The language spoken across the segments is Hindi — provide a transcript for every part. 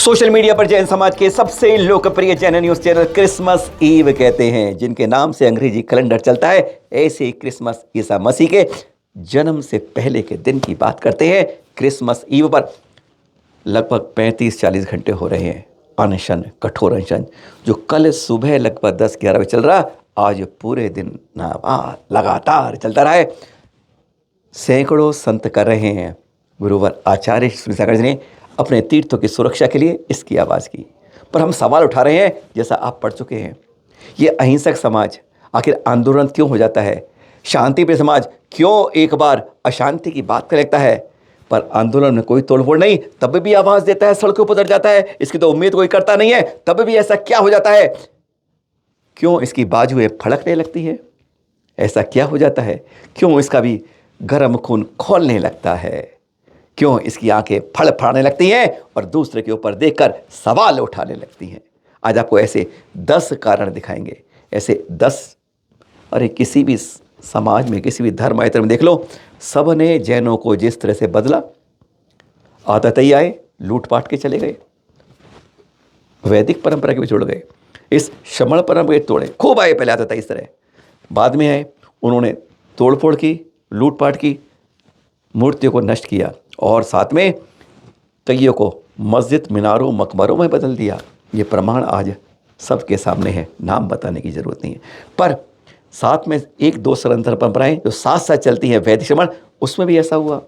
सोशल मीडिया पर जैन समाज के सबसे लोकप्रिय Jain news channel Christmas eve कहते हैं, जिनके नाम से अंग्रेजी कैलेंडर चलता है। ऐसे ही क्रिसमस ईसा मसीह के जन्म से पहले के दिन की बात करते हैं। क्रिसमस ईव पर लगभग 35-40 घंटे हो रहे हैं अनशन, कठोर अनशन, जो कल सुबह लगभग 10-11 बजे चल रहा, आज पूरे दिन लगातार चलता रहा है। सैकड़ों संत कर रहे हैं। गुरुवर आचार्य श्री सागर जी ने अपने तीर्थों की सुरक्षा के लिए इसकी आवाज़ की। पर हम सवाल उठा रहे हैं, जैसा आप पढ़ चुके हैं, ये अहिंसक समाज आखिर आंदोलन क्यों हो जाता है? शांति प्रिय समाज क्यों एक बार अशांति की बात कर लेता है, पर आंदोलन में कोई तोड़फोड़ नहीं, तब भी आवाज़ देता है, सड़कों पर उतर जाता है। इसकी तो उम्मीद कोई करता नहीं है, तब भी ऐसा क्या हो जाता है? क्यों इसकी बाजुएं फड़कने लगती है? ऐसा क्या हो जाता है? क्यों इसका भी गर्म खून खौलने लगता है? क्यों इसकी आंखें फड़फड़ाने लगती हैं और दूसरे के ऊपर देखकर सवाल उठाने लगती हैं? आज आपको ऐसे 10 कारण दिखाएंगे। ऐसे 10, अरे किसी भी समाज में, किसी भी धर्म आयत्र में देख लो, सब ने जैनों को जिस तरह से बदला, आतताई आए, लूटपाट के चले गए, वैदिक परंपरा के भी छोड़ गए, इस श्रमण परंपरा के तोड़े, खूब आए पहले आतताई इस तरह, बाद में आए, उन्होंने तोड़फोड़ की, लूटपाट की, मूर्तियों को नष्ट किया और साथ में कईयों को मस्जिद, मीनारों, मकबरों में बदल दिया। ये प्रमाण आज सबके सामने है, नाम बताने की ज़रूरत नहीं है। पर साथ में 1-2 सनातन परंपराएं जो साथ साथ चलती हैं, वैदिक श्रमण, उसमें भी ऐसा हुआ।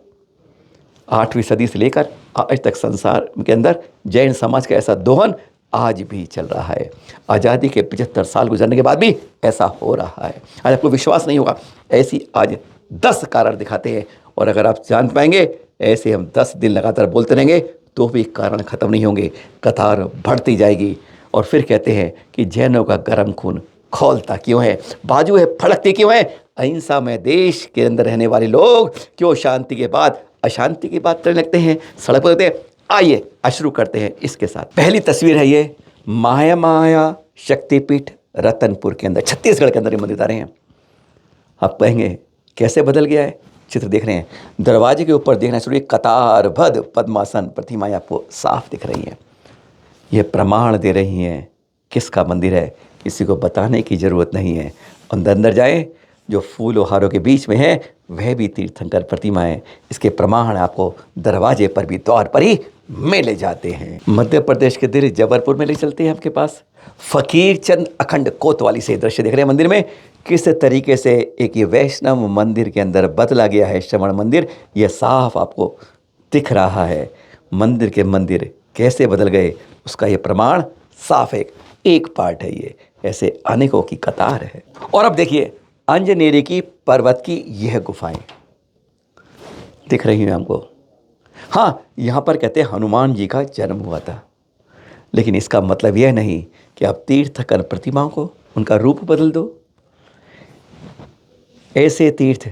8वीं सदी से लेकर आज तक संसार के अंदर जैन समाज का ऐसा दोहन आज भी चल रहा है। आज़ादी के 75 साल गुजरने के बाद भी ऐसा हो रहा है। आज आपको विश्वास नहीं होगा, ऐसी आज 10 कारण दिखाते हैं, और अगर आप जान पाएंगे, ऐसे हम 10 दिन लगातार बोलते रहेंगे तो भी कारण ख़त्म नहीं होंगे, कतार बढ़ती जाएगी। और फिर कहते हैं कि जैनों का गर्म खून खौलता क्यों है, बाजुएं फड़कती क्यों है? अहिंसा में देश के अंदर रहने वाले लोग क्यों शांति के बाद अशांति की बात करने लगते हैं, सड़क पर लगते हैं? आइए शुरू करते हैं इसके साथ। पहली तस्वीर है ये माया शक्तिपीठ रतनपुर के अंदर, छत्तीसगढ़ के अंदर ये मंदिर आ रहे हैं। आप कहेंगे कैसे बदल गया है? चित्र देख रहे हैं, दरवाजे के ऊपर देखना शुरू, कतारबद्ध पद्मासन प्रतिमाएं आपको साफ दिख रही हैं। ये प्रमाण दे रही हैं किसका मंदिर है, किसी को बताने की ज़रूरत नहीं है। अंदर जाए, जो फूल और हारों के बीच में है वह भी तीर्थंकर प्रतिमाएं। इसके प्रमाण आपको दरवाजे पर भी, द्वार पर ही मिले जाते हैं। मध्य प्रदेश के दिल जबलपुर में ले चलते हैं आपके पास। फकीर चंद अखंड कोतवाली से दृश्य देख रहे हैं मंदिर में, किस तरीके से एक ये वैष्णव मंदिर के अंदर बदला गया है श्रवण मंदिर। ये साफ आपको दिख रहा है। मंदिर कैसे बदल गए, उसका ये प्रमाण साफ एक पार्ट है। ये ऐसे अनेकों की कतार है। और अब देखिए अंजनेरी की पर्वत की यह गुफाएं दिख रही हैं हमको। हाँ, यहाँ पर कहते हैं हनुमान जी का जन्म हुआ था, लेकिन इसका मतलब यह नहीं कि आप तीर्थंकर प्रतिमाओं को उनका रूप बदल दो। ऐसे तीर्थ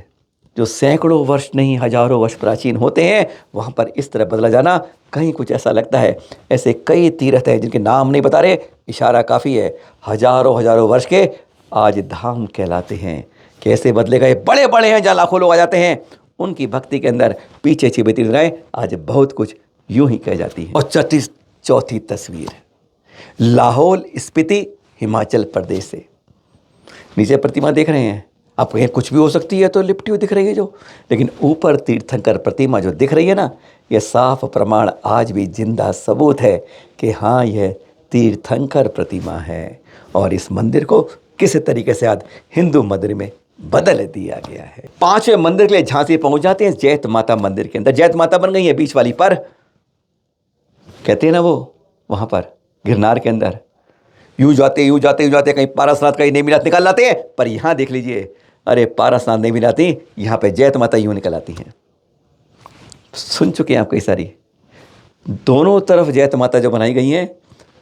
जो सैकड़ों वर्ष नहीं, हजारों वर्ष प्राचीन होते हैं, वहाँ पर इस तरह बदला जाना कहीं कुछ ऐसा लगता है। ऐसे कई तीर्थ हैं जिनके नाम नहीं बता रहे, इशारा काफ़ी है। हजारों वर्ष के आज धाम कहलाते हैं। कैसे बदले गए? बड़े बड़े हैं जहाँ लाखों लोग आ जाते हैं, उनकी भक्ति के अंदर पीछे छिपे तीर्थ रहे, आज बहुत कुछ यूं ही कह जाती है। और चौथी तस्वीर लाहौल स्पीति हिमाचल प्रदेश से। नीचे प्रतिमा देख रहे हैं आप, कहीं कुछ भी हो सकती है तो लिपटी हुई दिख रही है जो, लेकिन ऊपर तीर्थंकर प्रतिमा जो दिख रही है ना, यह साफ प्रमाण आज भी जिंदा सबूत है कि हाँ, यह तीर्थंकर प्रतिमा है। और इस मंदिर को किस तरीके से आज हिंदू मंदिर में बदल दिया गया है। 5वें मंदिर के लिए झांसी पहुंच जाते हैं, जैत माता मंदिर के अंदर। जैत माता बन गई है बीच वाली पर, कहते हैं ना वो, वहां पर गिरनार के अंदर यूं जाते कहीं पारसनाथ, कहीं नेमिनाथ निकाल लाते हैं। पर यहाँ देख लीजिए, अरे पारसनाथ नेमिनाथ, यहाँ पे जैत माता यूं निकल आती हैं। सुन चुके हैं आप कई सारी। दोनों तरफ जैत माता जो बनाई गई हैं,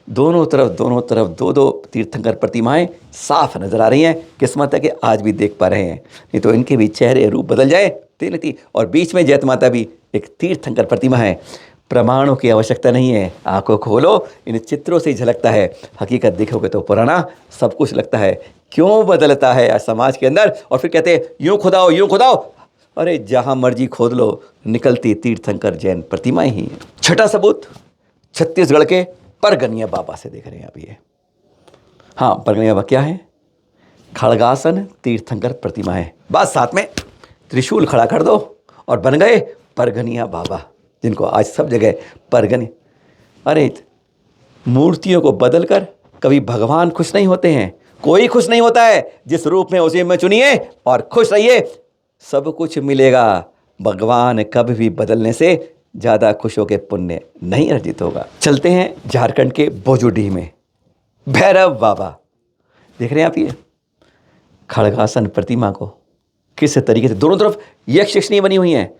दोनों तरफ दो तीर्थंकर प्रतिमाएं साफ नजर आ रही हैं। किस्मत है कि आज भी देख पा रहे हैं, नहीं तो इनके भी चेहरे रूप बदल जाए तेलती। और बीच में जैत माता भी एक तीर्थंकर प्रतिमा है। प्रमाणों की आवश्यकता नहीं है, आंखों खोलो, इन चित्रों से ही झलकता है। हकीकत देखोगे तो पुराना सब कुछ लगता है। क्यों बदलता है आज समाज के अंदर? और फिर कहते हैं यूं खुदाओ। अरे जहां मर्जी खोद लो, निकलती तीर्थंकर जैन प्रतिमाएं ही हैं। छठा सबूत छत्तीसगढ़ के परगनिया बाबा से देख रहे हैं आप ये। हाँ, परगनिया बाबा क्या है? खड़गासन तीर्थंकर प्रतिमा है। बस साथ में त्रिशूल खड़ा कर दो और बन गए परगनिया बाबा, जिनको आज सब जगह परगनी। अरे मूर्तियों को बदलकर कभी भगवान खुश नहीं होते हैं, कोई खुश नहीं होता है। जिस रूप में उसे में चुनिए और खुश रहिए, सब कुछ मिलेगा। भगवान कभी भी बदलने से ज़्यादा खुश होकर पुण्य नहीं अर्जित होगा। चलते हैं झारखंड के बोजूडीह में भैरव बाबा। देख रहे हैं आप ये खड़गासन प्रतिमा को किस तरीके से दोनों तरफ यक्ष यक्षिणी बनी हुई हैं,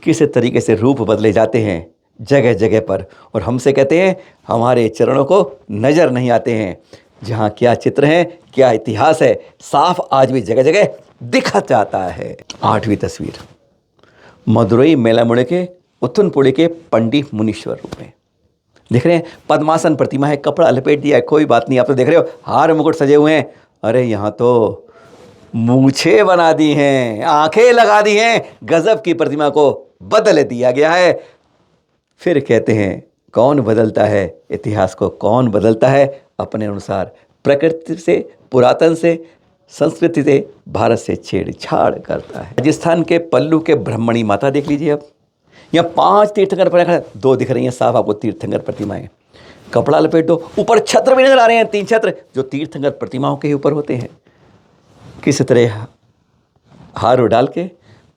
किस तरीके से रूप बदले जाते हैं जगह जगह पर, और हमसे कहते हैं हमारे चरणों को नज़र नहीं आते हैं। जहाँ क्या चित्र हैं, क्या इतिहास है, साफ आज भी जगह जगह दिखा जाता है। 8वीं तस्वीर मदुरई मेलामुड़े के उथुनपुड़ी के पंडित मुनीश्वर रूप में देख रहे हैं। पद्मासन प्रतिमा है, कपड़ा लपेट दिया है, कोई बात नहीं। आप तो देख रहे हो हार मुकुट सजे हुए हैं। अरे यहाँ तो मूछें बना दी हैं, आंखें लगा दी हैं, गजब की प्रतिमा को बदल दिया गया है। फिर कहते हैं कौन बदलता है इतिहास को, कौन बदलता है अपने अनुसार। प्रकृति से, पुरातन से, संस्कृति से, भारत से छेड़छाड़ करता है। राजस्थान के पल्लू के ब्रह्मणी माता देख लीजिए। अब यहाँ 5 तीर्थंकर प्रतिमा, 2 दिख रही हैं साफ आपको तीर्थंकर प्रतिमाएं। कपड़ा लपेट दो, ऊपर छत्र भी नजर आ रहे हैं, 3 छत्र जो तीर्थंकर प्रतिमाओं के ही ऊपर होते हैं। किस तरह हार डाल के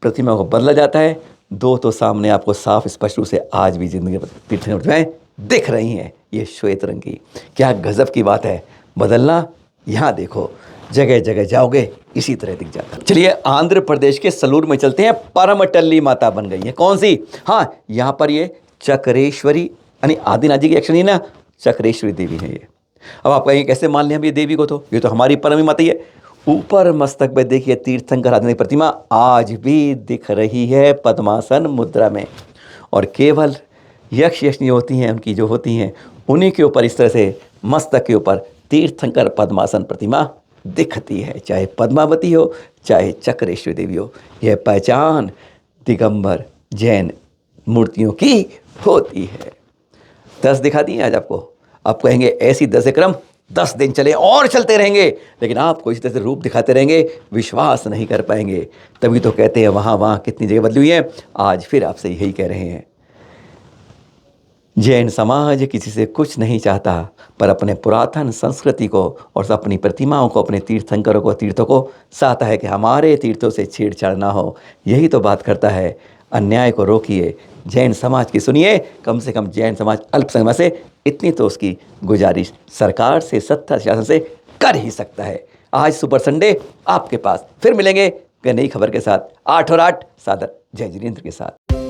प्रतिमा को बदला जाता है। 2 तो सामने आपको साफ स्पष्ट रूप से आज भी जिंदगी तीर्थंकर प्रतिमाएं दिख रही हैं, ये श्वेत रंग की। क्या गजब की बात है, बदलना। यहाँ देखो जगह जगह जाओगे इसी तरह दिख जाता है। चलिए आंध्र प्रदेश के सलूर में चलते हैं। परमटल्ली माता बन गई है, कौन सी? हाँ, यहाँ पर ये चक्रेश्वरी यानी आदिनाथ जी की यक्षिणी ना, चक्रेश्वरी देवी है ये। अब आप कहेंगे कैसे मान लें हम ये देवी को, तो ये तो हमारी परम माता ही है। ऊपर मस्तक पे देखिए तीर्थंकर आदिनाथ प्रतिमा आज भी दिख रही है पद्मासन मुद्रा में, और केवल यक्ष यक्षिणी होती हैं, उनकी जो होती हैं उन्हीं के ऊपर इस तरह से मस्तक के ऊपर तीर्थंकर पद्मासन प्रतिमा दिखती है। चाहे पद्मावती हो, चाहे चक्रेश्वरी देवी हो, यह पहचान दिगंबर जैन मूर्तियों की होती है। 10 दिखा दी आज आपको। आप कहेंगे ऐसी 10 क्रम 10 दिन चले और चलते रहेंगे, लेकिन आपको इस तरह से रूप दिखाते रहेंगे, विश्वास नहीं कर पाएंगे। तभी तो कहते हैं वहाँ कितनी जगह बदली हुई है। आज फिर आपसे यही कह रहे हैं, जैन समाज किसी से कुछ नहीं चाहता, पर अपने पुरातन संस्कृति को और अपनी प्रतिमाओं को, अपने तीर्थंकरों को, तीर्थों को चाहता है कि हमारे तीर्थों से छेड़छाड़ ना हो। यही तो बात करता है। अन्याय को रोकिए, जैन समाज की सुनिए। कम से कम जैन समाज अल्पसंख्यक से इतनी तो उसकी गुजारिश सरकार से, सत्ता शासन से कर ही सकता है। आज सुपर संडे आपके पास। फिर मिलेंगे नई खबर के साथ 8 और 8 सादर जय जिनेंद्र के साथ।